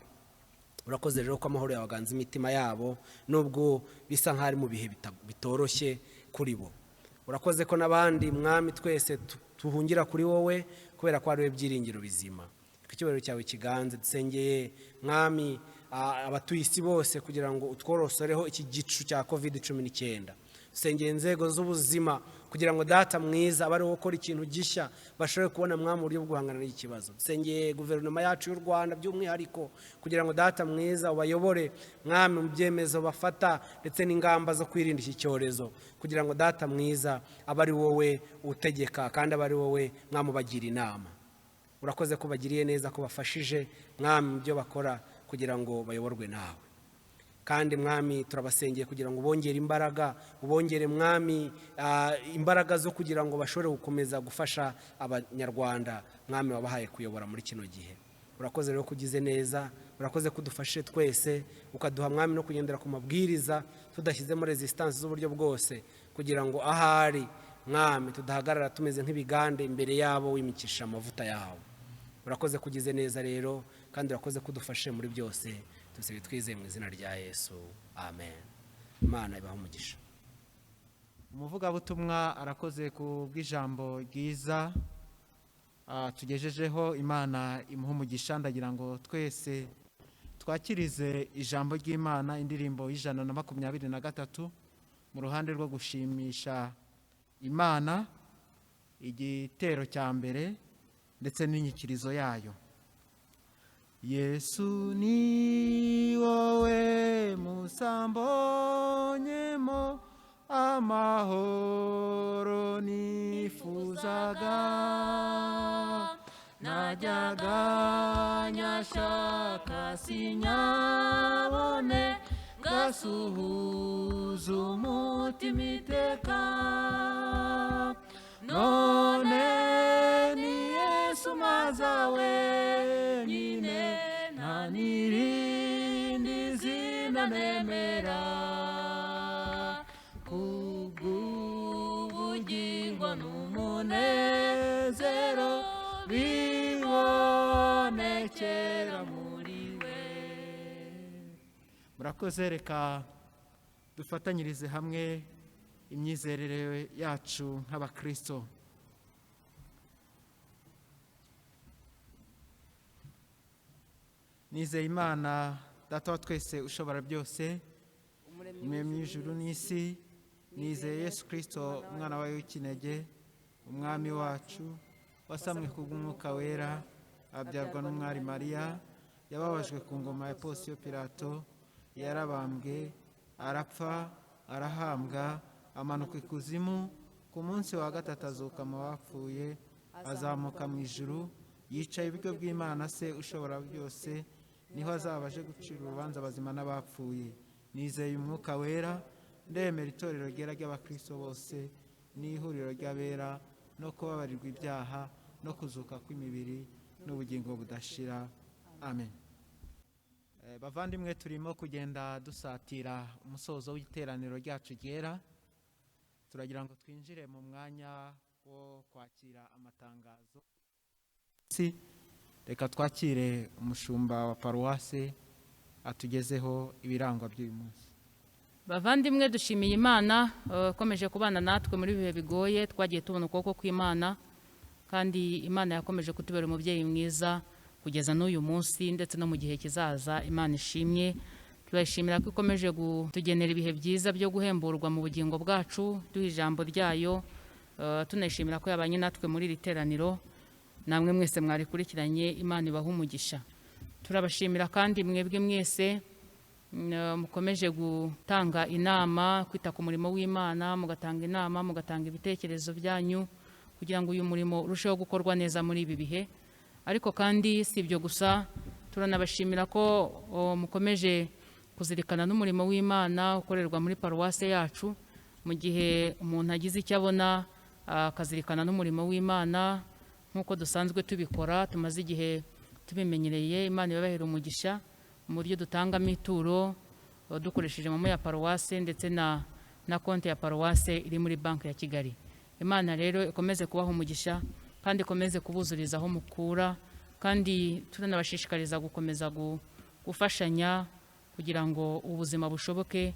[SPEAKER 5] Urakoze rero ko amahoro yawaganze imitima yabo, nubwo bisa nk'ari mu bihe bitoroshye kuri bo. Urakoze ko n'abandi Mwami twese tuhungira kuri wowe, kubera ko ari we byiringiro bizima. Icyubahiro cyawe kiganze. Dusengeye Mwami abatuye isi bose kugira ngo utworosoreho iki gicu cya COVID-19. Dusengeye inzego z'ubuzima kugira ngo Data mwiza abari gukora ikintu gishya bashobore kubona Mwami uburyo bwo guhangana n'iki kibazo. Dusengeye guverinoma yacu y'u Rwanda by'umwihariko kugira ngo Data mwiza ubayobore Mwami mu byemezo bafata, ndetse n'ingamba zo kwirinda iki cyorezo, kugira ngo Data mwiza abari wowe utegeka, kandi abari wowe Mwami ubagira inama. Urakoze ko bagiriye neza, ko bafashije Mwami ibyo bakora kugira ngo bayoborwe nawe. Kandi Mwami turabasengeye kugira ngo ubongere imbaraga, ubongere Mwami imbaraga zo kugira ngo bashobore gukomeza gufasha abanyarwanda Mwami wabahaye kuyobora muri kino gihe. Urakoze rero kugize neza, urakoze kudufashe twese ukaduha mwami no kugendera ku mabwiriza tudashyizemo resistance z'uburyo bwose kugira ngo ahari mwami tudahagarara tumeze nk'ibigande imbere yabo wimikisha amavuta yawe. Urakoze kugize neza rero kandi urakoze kudufashe muri byose, tusibe twizeye mu izina rya Yesu, amen. Imana ibahe umugisha.
[SPEAKER 6] Umuvugabutumwa arakoze ku bw'ijambo ryiza tugejejeho. Imana imuhe umugisha. Ndagira ngo twese twakirize ijambo ry'Imana, indirimbo y'123 mu ruhande rwo gushimisha Imana, igitero cya mbere ndetse n'inyikirizo yayo. Yesu ni wowe musambonyemo amahoro nifuzaga, najyaga nyashaka sinyabone, ngasuhuza umutima iteka. None ni Yesu maza wenyine, nta n'irindi zina nemera, kubw'ubugingo n'umunezero bibonekera muri we. Murakoze, reka dufatanyirize hamwe imyizerere yacu nk'abakristo. Nizeye Imana Data wa twese ushobora byose, umuremyi w'ijuru n'isi. Nizeye Yesu Kristo umwana wawe w'ikinege, umwami wacu, wasamwe kubw'umwuka wera, abyarwa n'umwari Mariya, yababajwe ku ngoma ya Ponsiyo Pilato, yarabambwe, arapfa, arahambwa, amanuka ikuzimu, ku munsi wa gatatu azuka mu bapfuye, azamuka mu ijuru, yicaye iburyo bw'Imana se ushobora byose, niho azabaje gucira urubanza abazima n'abapfuye. Nizeye umwuka wera, ndemera itorero ryera ry'abakristo bose n'ihuriro ry'abera, no kubabarirwa ibyaha no kuzuka kw'imibiri n'ubugingo budashira, amen. Bavandimwe, turimo kugenda dusatira umusozo w'iteraniro ryacu ryera. Turagira ngo twinjire mu mwanya wo kwakira amatangazo. Reka twakire umushumba wa paruwase atugezeho ibirangwa by'uyu munsi.
[SPEAKER 3] Bavandimwe, dushimiye Imana ikomeje kubana natwe muri bihe bigoye. Twagiye tubona ukuboko kw'Imana, kandi Imana yakomeje kutubera umubyeyi mwiza kugeza n'uyu munsi ndetse no mu gihe kizaza. Imana ishimye. Turashimira ko ikomeje kutugenera ibihe byiza byo guhemburwa mu bugingo bwacu, duha ijambo ryayo. Tunashimira ko yabanye natwe muri iri teraniro. Namwe mwese mwarikurikiranye, Imana ibahe umugisha. Turabashimira kandi mwebwe mwese mukomeje gutanga inama, kwita ku murimo w'Imana, mugatanga inama, mugatanga ibitekerezo byanyu kugira ngo uyu murimo urusheho gukorwa neza muri ibi bihe. Ariko kandi si ibyo gusa, turanabashimira ko mukomeje kuzirikana n'umurimo w'Imana ukorerwa muri paruwase yacu. Mu gihe umuntu agize icyo abona akazirikana n'umurimo w'Imana nk'uko dusanzwe tubikora, tumaze igihe tubimenyereye. Imana ibabahera umugisha mu buryo dutangamo ituro dukoresheje momo ya paruwase ndetse na konti ya paruwase iri muri banki ya Kigali. Imana rero ikomeze kubaha umugisha kandi ikomeze kubuzuriza aho mukura, kandi turanabashishikariza gukomeza gufashanya kugira ngo ubuzima bushoboke.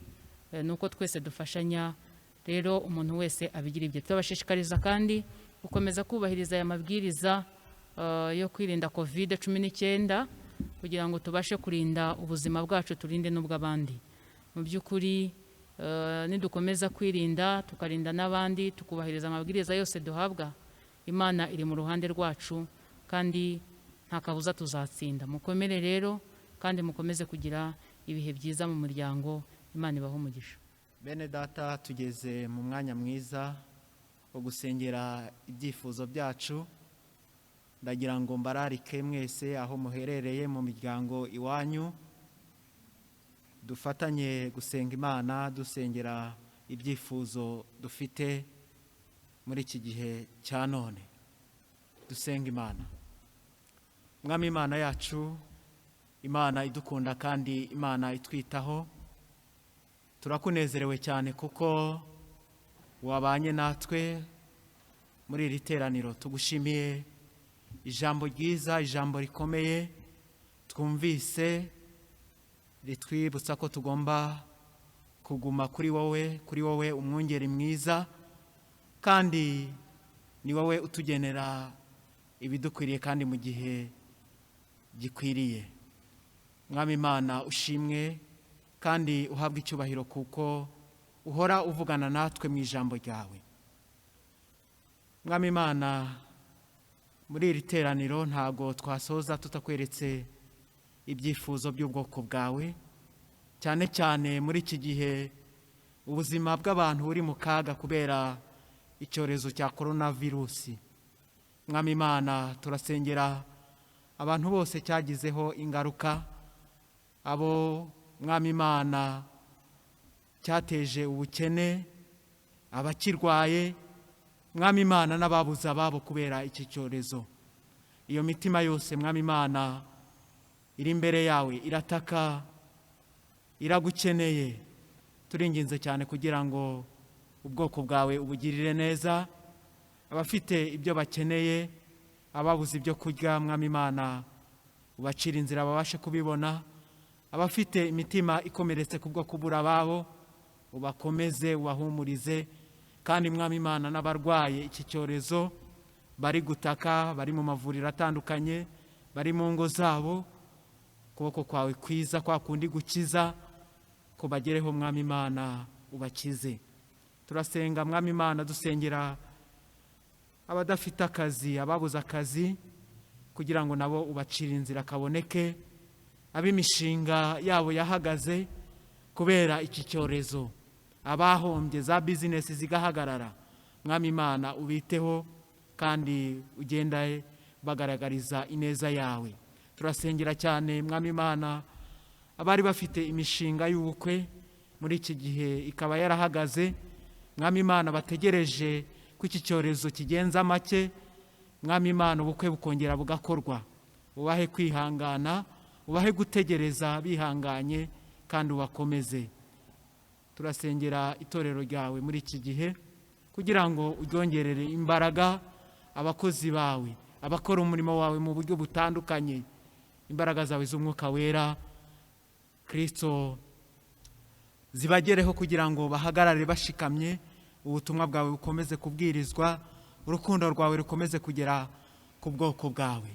[SPEAKER 3] Nuko twese dufashanya rero, umuntu wese abigira ibyo. Turabashishikariza kandi gukomeza kubahiriza aya mabwiriza yo kwirinda COVID-19 kugira ngo tubashe kurinda ubuzima bwacu, turinde n'ubw'abandi. Mu by'ukuri nidukomeza kwirinda tukarinda n'abandi, tukubahiriza amabwiriza yose duhabwa, Imana iri mu ruhande rwacu kandi nta kabuza tuzatsinda. Mukomere rero kandi mukomeze kugira ibihe byiza mu muryango. Imana ibahe umugisha.
[SPEAKER 6] Bene data, tugeze mu mwanya mwiza wo gusengera ibyifuzo byacu. Ndagira ngo mbararike mwese aho muherereye mu miryango iwanyu, dufatanye gusenga Imana, dusengera ibyifuzo dufite muri iki gihe cya none. Dusenga Imana. Mwami Imana yacu, Imana idukunda kandi Imana itwitaho. Turakunezerewe cyane kuko wabanye natwe muri iri teraniro. Tugushimiye ijambo ryiza, ijambo rikomeye twumvise ritwibutsa ko tugomba kuguma kuri wowe umwungeri mwiza, kandi ni wowe utugenera ibidukwiriye kandi mu gihe gikwiriye. Mwami Imana ushimwe kandi uhabwe icyubahiro kuko uhora uvugana natwe mu ijambo ryawe. Mwami Imana, muri iri teraniro ntago twasoza tutakweretse ibyifuzo by'ubwoko bwawe, cyane cyane muri iki gihe ubuzima bw'abantu buri mu kaga kubera icyorezo cya coronavirus. Mwami Imana, turasengera abantu bose cyagizeho ingaruka, abo Mwami Imana cyateje ubukene, abakirwaye, Mwami Imana n'ababuze ababo kubera iki cyorezo. Iyo mitima yose Mwami Imana iri imbere yawe irataka, iragukeneye. Turinginze cyane kugira ngo ubwoko bwawe ubugirire neza, abafite ibyo bakeneye, ababuze ibyo kurya Mwami Imana ubacira inzira babashe kubibona, abafite imitima ikomeretse kubwo kubura ababo ubakomeze, ubahumurize. Kandi Mwami Imana n'abarwaye iki cyorezo bari gutaka, bari mu mavuriro atandukanye, bari mu ngo zabo, ukuboko kwawe kwiza kwa kundi gukiza kubagereho Mwami Imana ubakize. Turasenga Mwami Imana dusengera abadafite akazi, ababuze akazi, kugira ngo nabo ubacire inzira kaboneke, ab'imishinga yabo yahagaze kubera iki cyorezo, abahombye za business zigahagarara, Mwami Imana ubiteho kandi ugenda bagaragariza ineza yawe. Turasengera cyane Mwami Imana abari bafite imishinga y'ubukwe muri iki gihe ikaba yarahagaze, Mwami Imana bategereje ko iki cyorezo kigenza make, Mwami Imana ubukwe bukongera bugakorwa. Ubahe kwihangana, ubahe gutegereza bihanganye kandi ubakomeze. Turasengera itorero ryawe muri iki gihe kugira ngo uryongerere imbaraga abakozi bawe, abakora umurimo wawe mu buryo butandukanye. Imbaraga zawe z'umwuka wera Kristo zibagereho kugira ngo bahagarare bashikamye, ubutumwa bwawe bukomeze kubwirizwa, urukundo rwawe rukomeze kugera ku bwoko bwawe.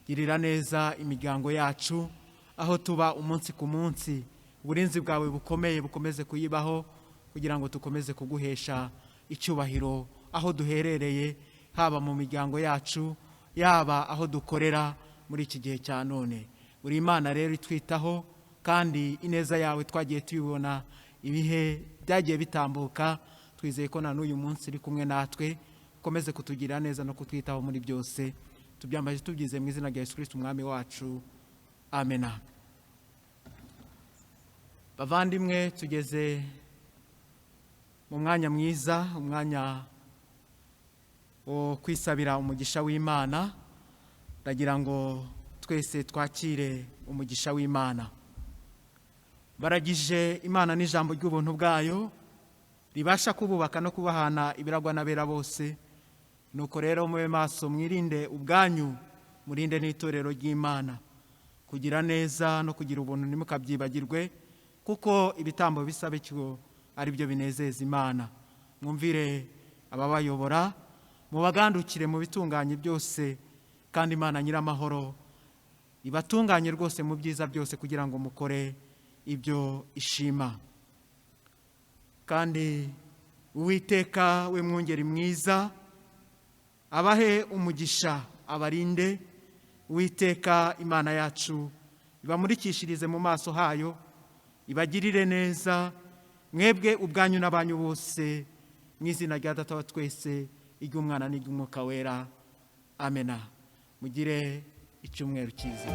[SPEAKER 6] Girira neza imiryango yacu aho tuba umunsi ku munsi, uburinzi bwawe bukomeye bukomeze kuyibaho kugira ngo tukomeze kuguhesha icyubahiro aho duherereye, haba mu miryango yacu, yaba aho dukorera muri iki gihe cya none. Uri Imana rero itwitaho, kandi ineza yawe twagiye tuyibona ibihe byagiye bitambuka. Twizeye ko na n'uyu munsi uri kumwe natwe, ukomeze kutugira neza no kutwitaho muri byose. Tubyambaje tubyize mu izina rya Yesu Kristo umwami wacu, amen. Bavandimwe, tugeze mu mwanya mwiza, umwanya wo kwisabira umugisha w'Imana. Ndagira ngo twese twakire umugisha w'Imana. Baragije Imana n'ijambo ry'ubuntu bwayo ribasha kububaka no kubahana ibiragwa n'abera bose. Nuko rero mube maso, mwirinde ubwanyu, murinde n'itorero ry'Imana. Kugira neza no kugira ubuntu ntimukabyibagirwe, kuko ibitambo bisa bityo ari byo binezeza Imana. Mwumvire ababayobora, mubagandukire mu bitunganye byose, kandi Imana nyiramahoro ibatunganye rwose mu byiza byose kugira ngo mukore ibyo ishima. Kandi Uwiteka we mwungeri mwiza abahe umugisha, abarinde. Uwiteka Imana yacu ibamurikishirize mu maso hayo, ibagirire neza mwebwe ubwanyu n'abanyu bose, mu izina rya Data wa twese, iry'Umwana n'iry'Umwuka wera, amen. Mugire icyumweru cyiza.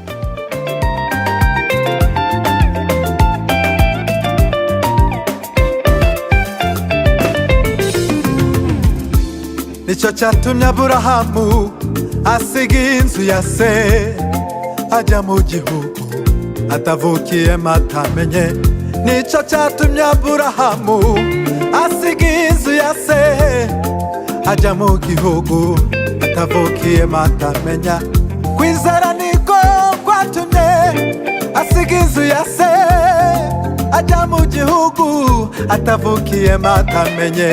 [SPEAKER 1] Nicyo cyatumye Aburahamu asiga inzu ya se ajya mu gihugu atavukiyemo atamenye. Nicyo cyatumye Aburahamu asiga inzu ya se ajya mu gihugu atavukiyemo atamenya. Kwizera niko kwatumye asiga inzu ya se ajya mu gihugu atavukiyemo atamenye.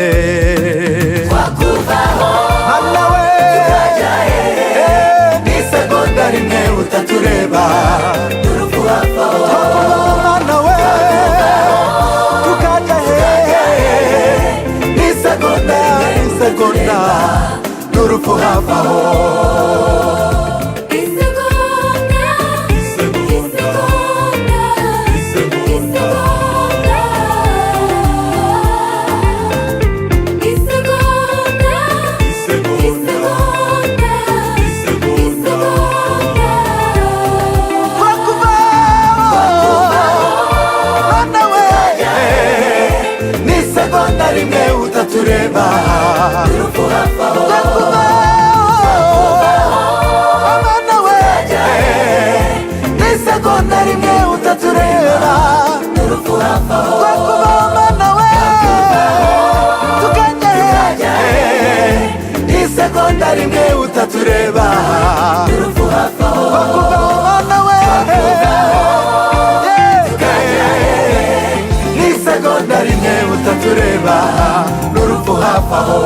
[SPEAKER 2] twakuvaho
[SPEAKER 1] Mana we
[SPEAKER 2] tukajya hehe
[SPEAKER 1] n'isegonda rimwe utatureba.
[SPEAKER 2] urupfu hafaho
[SPEAKER 1] Mana we tukajya hehe n'isegonda n'urupfu hafaho. Rimwe utatureba
[SPEAKER 2] urupfu hafaho
[SPEAKER 1] Mana we n'isegonda rimwe utatureba
[SPEAKER 2] urupfu hafaho
[SPEAKER 1] Mana we tukajya n'isegonda rimwe utatureba
[SPEAKER 2] urupfu hafaho
[SPEAKER 1] Mana we n'isegonda rimwe utatureba n'urupfu hafaho.